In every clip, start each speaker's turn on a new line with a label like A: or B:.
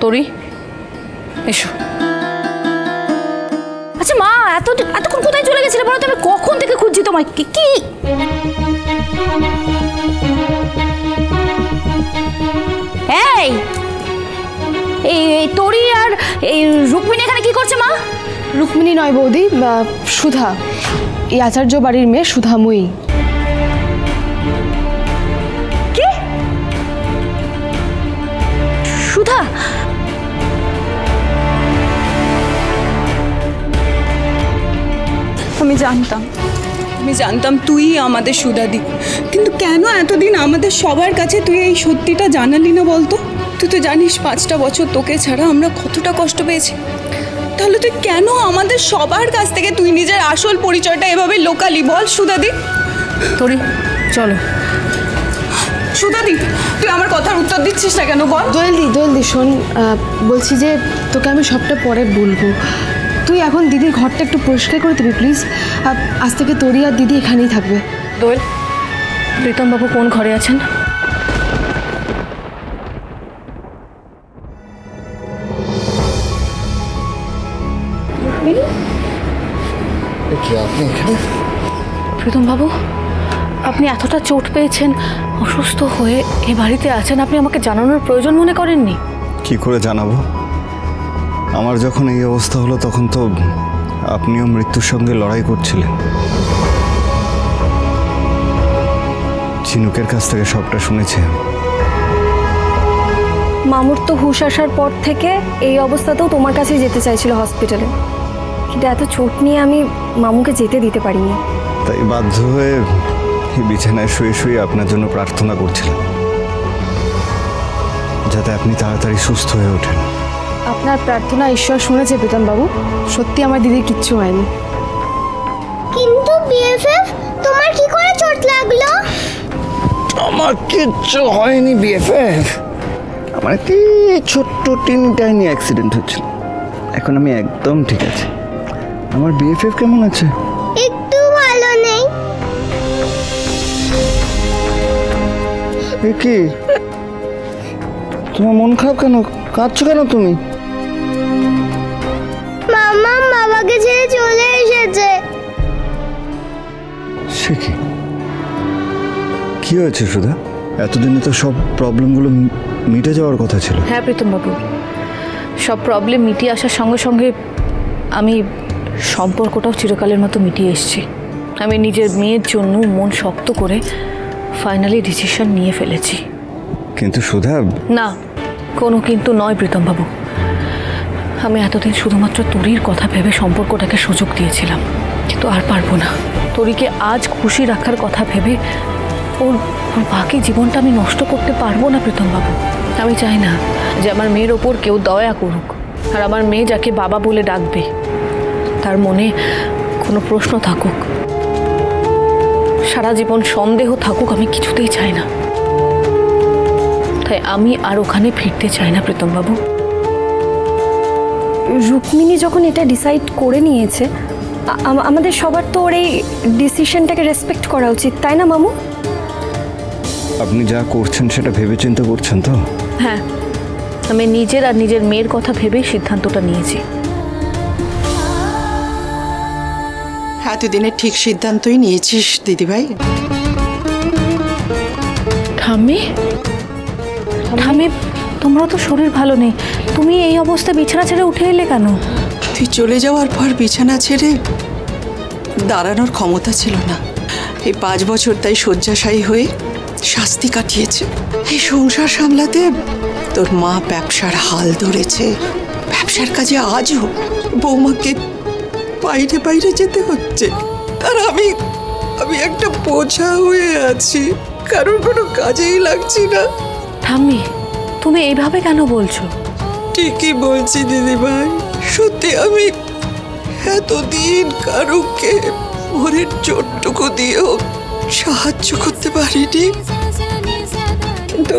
A: তোরি এসো। আচ্ছা মা, এতক্ষণ কোথায় চলে গেছিলে বলো তো? আমি কখন থেকে খুঁজছি তোমায়। কি এই তোরি আর এই রুক্মিণী এখানে কি করছে মা?
B: রুক্মিণী নয় বৌদি, সুধা, এই আচার্য বাড়ির মেয়ে সুধাময়ী।
A: কি? সুধা?
C: আমি জানতাম তুই আমাদের সুধাদি, কিন্তু কেন এতদিন আমাদের সবার কাছে তুই এই সত্যিটা জানালি না বলতো? তুই তো জানিস 5টা বছর তোকে ছাড়া আমরা কতটা কষ্ট পেয়েছি। তাহলে তুই কেন আমাদের সবার কাছ থেকে তুই নিজের আসল পরিচয়টা এভাবে লোকালি বল সুধাদি?
A: তোরি চলো।
C: সুধাদি, তুই আমার কথার উত্তর দিচ্ছিস না কেন বল?
B: দোয়েলদি শোন, বলছি যে তোকে আমি সবটা পরে বলবো। তুই এখন দিদির ঘরটা একটু পরিষ্কার করে দিবি প্লিজ। আজ থেকে তোরি আর দিদি এখানেই থাকবে।
A: দোয়েল, প্রীতমবাবু কোন ঘরে আছেন? প্রীতমবাবু, আপনি এতটা চোট পেয়েছেন, অসুস্থ হয়ে এই বাড়িতে আছেন, আপনি আমাকে জানানোর প্রয়োজন মনে করেননি?
D: কি করে জানাবো? আমার যখন এই অবস্থা হলো তখন তো আপনিও মৃত্যুর সঙ্গে লড়াই করছিলেন। ঝিনুকের কাছ থেকে সবটা শুনেছি।
E: মামুর তো হুঁশ আসার পর থেকে এই অবস্থাতেও তোমার কাছেই যেতে চাইছিল হসপিটালে, কিন্তু এত চোট নিয়ে আমি মামুকে যেতে দিতে পারিনি।
D: তাই বাধ্য হয়ে এই বিছানায় শুয়ে শুয়ে আপনার জন্য প্রার্থনা করছিলাম, যাতে আপনি তাড়াতাড়ি সুস্থ হয়ে ওঠেন।
B: আপনার প্রার্থনা ঈশ্বর শুনেছে প্রীতমবাবু, সত্যি আমার দিদির কিচ্ছু হয়নি।
F: কিন্তু বিএফএফ, তোমার কি করে চোট লাগলো?
D: আমার কিচ্ছু হয়নি বিএফএফ, আমার একটি ছোট্ট টিনি অ্যাক্সিডেন্ট হচ্ছিল। এখন আমি একদম ঠিক আছে। আমার বিএফএফ কেমন আছে?
F: একটু ভালো নেই।
D: কি তোমার মন খারাপ কেন? কাঁদছো কেন তুমি?
F: মামা বাবাকে ছেড়ে চলে এসেছে।
D: সে কি হয়েছে সুধা? এতদিনে তো সব প্রবলেমগুলো মিটে যাওয়ার কথা ছিল।
A: হ্যাঁ প্রীতমবাবু, সব প্রবলেম মিটিয়ে আসার সঙ্গে সঙ্গে আমি সম্পর্কটাও চিরকালের মতো মিটিয়ে এসেছি। আমি নিজের মেয়ের জন্য মন শক্ত করে ফাইনালি ডিসিশন নিয়ে ফেলেছি।
D: কিন্তু সুধা,
A: না, কোনো কিন্তু নয় প্রীতমবাবু। আমি এতদিন শুধুমাত্র তোরির কথা ভেবে সম্পর্কটাকে সুযোগ দিয়েছিলাম, কিন্তু আর পারবো না। তোরিকে আজ খুশি রাখার কথা ভেবে ওর বাকি জীবনটা আমি নষ্ট করতে পারবো না প্রীতমবাবু। আমি চাই না যে আমার মেয়ের ওপর কেউ দয়া করুক, আর আমার মেয়ে যাকে বাবা বলে ডাকবে তার মনে কোনো প্রশ্ন থাকুক, সারা জীবন সন্দেহ থাকুক, আমি কিছুতেই চাই না। তাই আমি আর ওখানে ফিরতে চাই না প্রীতমবাবু।
E: রুক্মিণী যখন এটা ডিসাইড করে নিয়েছে, আমাদের সবার তো ওর এই ডিসিশনটাকে রেসপেক্ট করা উচিত, তাই না মামু?
D: আপনি যা করছেন সেটা ভেবেচিন্তে করছেন তো?
A: হ্যাঁ, আমি নিজের আর নিজের মেয়ের কথা ভেবেই সিদ্ধান্তটা নিয়েছি।
G: এতদিনে ঠিক সিদ্ধান্তই নিয়েছিস দিদিভাই।
A: ঠাম্মি, ঠাম্মি, তোমারও তো শরীর ভালো নেই, তুমি এই অবস্থায় বিছানা ছেড়ে উঠে এলে কেন?
G: তুই চলে যাওয়ার পর বিছানা ছেড়ে দাঁড়ানোর ক্ষমতা ছিল না। এই 5 বছর তাই শয্যাশায়ী হয়ে শাস্তি কাটিয়েছে। এই সংসার সামলাতে তোর মা ব্যবসার হাল ধরেছে। ব্যবসার কাজে আজও বৌমাকে বাইরে বাইরে যেতে হচ্ছে, আর আমি একটা বোঝা হয়ে আছি, কারোর কোনো কাজেই লাগছি না।
A: ঠাম্মি, তুমি এইভাবে কেন বলছো?
G: ঠিকই বলছি দিদিভাই, সত্যি আমি এতদিন কারুকে ওরের চোটটুকু দিয়েও সাহায্য করতে পারিনি, কিন্তু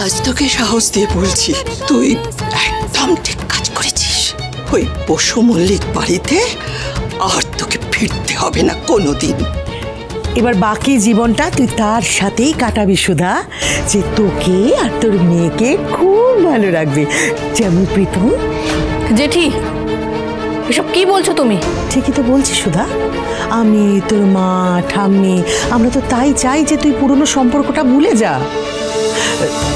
G: আজ তোকে সাহস দিয়ে বলছি, তুই একদম ঠিক কাজ করেছিস। ওই পশু মল্লিক বাড়িতে আর তোকে ফিরতে হবে না কোনোদিন।
H: এবার বাকি জীবনটা তুই তার সাথেই কাটাবি সুধা, যে তোকে আর তোর মেয়েকে খুব ভালো রাখবে, যেমন প্রীতম।
A: জেঠি, এসব কি বলছো তুমি?
H: ঠিকই তো বলছি সুধা, আমি তোর মা ঠাম্মি আমরা তো তাই চাই যে তুই পুরনো সম্পর্কটা ভুলে যা।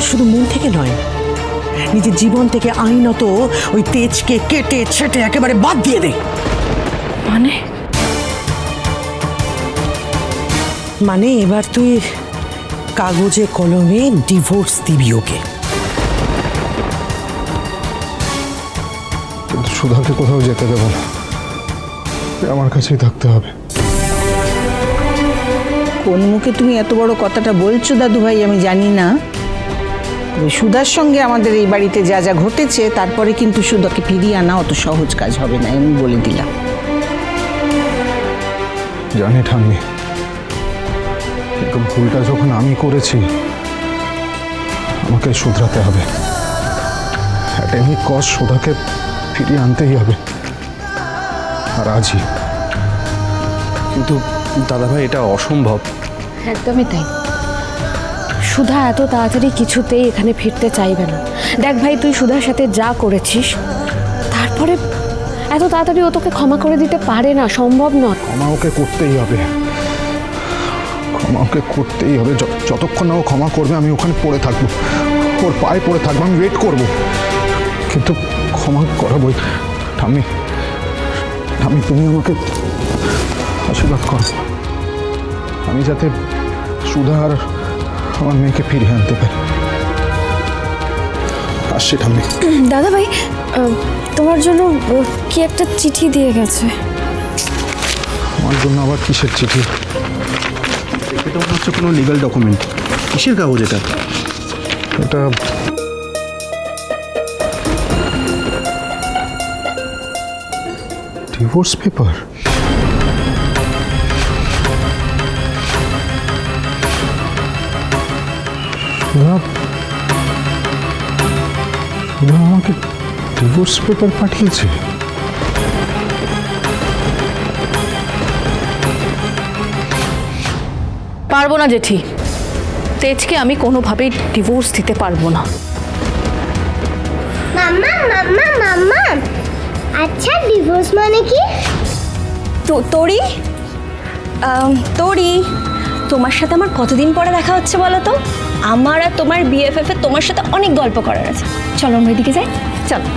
H: শুধু মন থেকে নয়, নিজের জীবন থেকে আইনত ওই তেজকে কেটে ছেটে একেবারে বাদ দিয়ে দে। মানে এবার তুই কাগজে কলমে ডিভোর্স দিবি ওকে।
I: কিন্তু সুধাকে কোথাও যেতে দেবো না, আমার কাছেই থাকতে হবে।
J: কোন মুখে তুমি এত বড় কথাটা বলছো দাদু ভাই আমি জানি না, তবে সুধার সঙ্গে আমাদের এই বাড়িতে যা যা ঘটেছে তারপরে কিন্তু সুধাকে ফিরিয়ে আনা অত সহজ কাজ হবে না, আমি বলে দিলাম।
I: জানি ঠাম্মি, কিন্তু ভুলটা যখন আমি করেছি আমাকে শুধরাতে হবে। অ্যাট এনি কস্ট সুধাকে ফিরিয়ে আনতেই হবে, আর আজই।
K: কিন্তু দাদাভাই এটা অসম্ভব।
B: একদমই তাই। সুধা এত তাড়াতাড়ি কিছুতেই এখানে ফিরতে চাইবে না। দেখ ভাই, তুই সুধার সাথে যা করেছিস তারপরে এত তাড়াতাড়ি ও তোকে ক্ষমা করে দিতে পারে না, সম্ভব নয়।
I: ক্ষমা ওকে করতেই হবে, ক্ষমা ওকে করতেই হবে। যতক্ষণ না ও ক্ষমা করবে আমি ওখানে পড়ে থাকবো, ওর পায়ে পড়ে থাকবো, আমি ওয়েট করবো, কিন্তু ক্ষমা করাবোই। ঠাম্মি, ঠাম্মি তুমি আমাকে আশীর্বাদ করো, আমি যাতে সুধা আর আমার মেয়েকে ফিরিয়ে আনতে পারি। আসছি ঠাম্মি।
E: দাদা ভাই, তোমার জন্য কি একটা চিঠি দিয়ে গেছে।
I: আমার জন্য আবার কিসের চিঠি?
K: এটা হচ্ছে কোনো লিগ্যাল ডকুমেন্ট। কিসের কাগজ এটা?
I: এটা ডিভোর্স পেপার। আমাকে ডিভোর্স পেপার পাঠিয়েছে।
A: পারবো না জেঠি, তেজকে আমি কোনোভাবেই ডিভোর্স দিতে পারবো না।
F: মাম্মা মাম্মা মাম্মা, আচ্ছা ডিভোর্স মানে কি?
E: তোরি তোরি, তোমার সাথে আমার কতদিন পরে দেখা হচ্ছে বলো তো? আমার আর তোমার বিএফএফ এ তোমার সাথে অনেক গল্প করার আছে। চলো আমরা এদিকে যাই, চলো।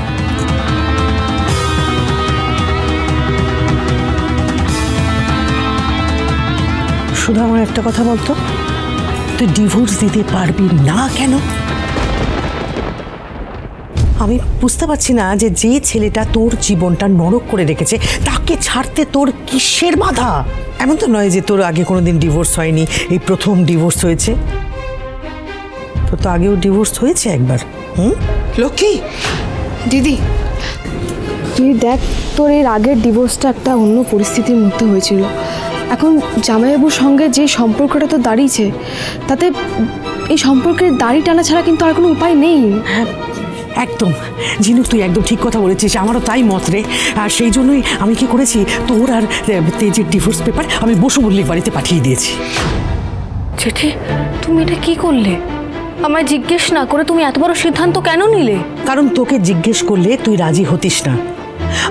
H: শুধু আমার একটা কথা বলতো, তুই ডিভোর্স দিতে পারবি না কেন? আমি বুঝতে পারছি না যে যে ছেলেটা তোর জীবনটা নরক করে রেখেছে তাকে ছাড়তে তোর কিসের বাধা? এমন তো নয় যে তোর আগে কোনোদিন ডিভোর্স হয়নি, এই প্রথম ডিভোর্স হয়েছে। তোর তো আগেও ডিভোর্স হয়েছে একবার।
G: লক্ষ্মী,
B: দিদি তুই দেখ, তোর এর আগের ডিভোর্সটা একটা অন্য পরিস্থিতির মধ্যে হয়েছিল। এখন জামাইবাবুর সঙ্গে যে সম্পর্কটা তো দাঁড়িয়েছে, তাতে এই সম্পর্কের দাড়ি টানা ছাড়া কিন্তু আর কোনো উপায় নেই।
H: হ্যাঁ একদম ঝিনুক, তুই একদম ঠিক কথা বলেছিস, আমারও তাই মত রে। আর সেই জন্যই আমি কি করেছি, তোর আর তেজের ডিভোর্স পেপার আমি বসু মল্লিক বাড়িতে পাঠিয়ে দিয়েছি।
A: জেঠি, তুমি এটা কি করলে? আমায় জিজ্ঞেস না করে তুমি এত বড় সিদ্ধান্ত কেন নিলে?
H: কারণ তোকে জিজ্ঞেস করলে তুই রাজি হতিস না।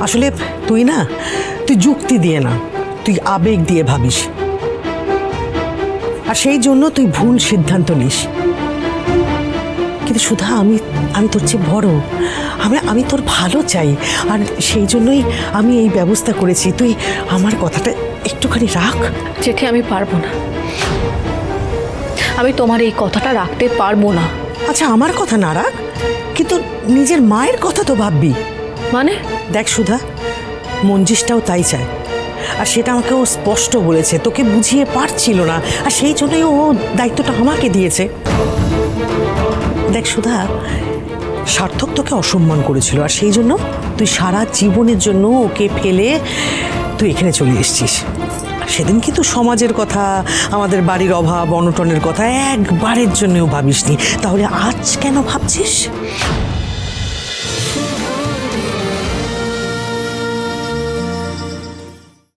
H: আসলে তুই যুক্তি দিয়ে না, তুই আবেগ দিয়ে ভাবিস, আর সেই জন্য তুই ভুল সিদ্ধান্ত নিস। কিন্তু সুধা, আমি তোর চেয়ে বড়, আমি তোর ভালো চাই, আর সেই জন্যই আমি এই ব্যবস্থা করেছি। তুই আমার কথাটা একটুখানি রাখ।
A: জেঠি, আমি পারবো না, আমি তোমার এই কথাটা রাখতে পারবো না।
H: আচ্ছা আমার কথা না রাখ, কিন্তু নিজের মায়ের কথা তো ভাববি।
A: মানে
H: দেখ সুধা, মঞ্জিসটাও তাই চায়, আর সেটা আমাকে ও স্পষ্ট বলেছে, তোকে বুঝিয়ে পারছিল না, আর সেই জন্যই ও দায়িত্বটা আমাকে দিয়েছে। দেখ সুধা, সার্থক তোকে অসম্মান করেছিল, আর সেই জন্য তুই সারা জীবনের জন্য ওকে ফেলে তুই এখানে চলে এসেছিস। সেদিন কিন্তু সমাজের কথা, আমাদের বাড়ির অভাব অনটনের কথা একবারের জন্যও ভাবিসনি, তাহলে আজ কেন ভাবছিস?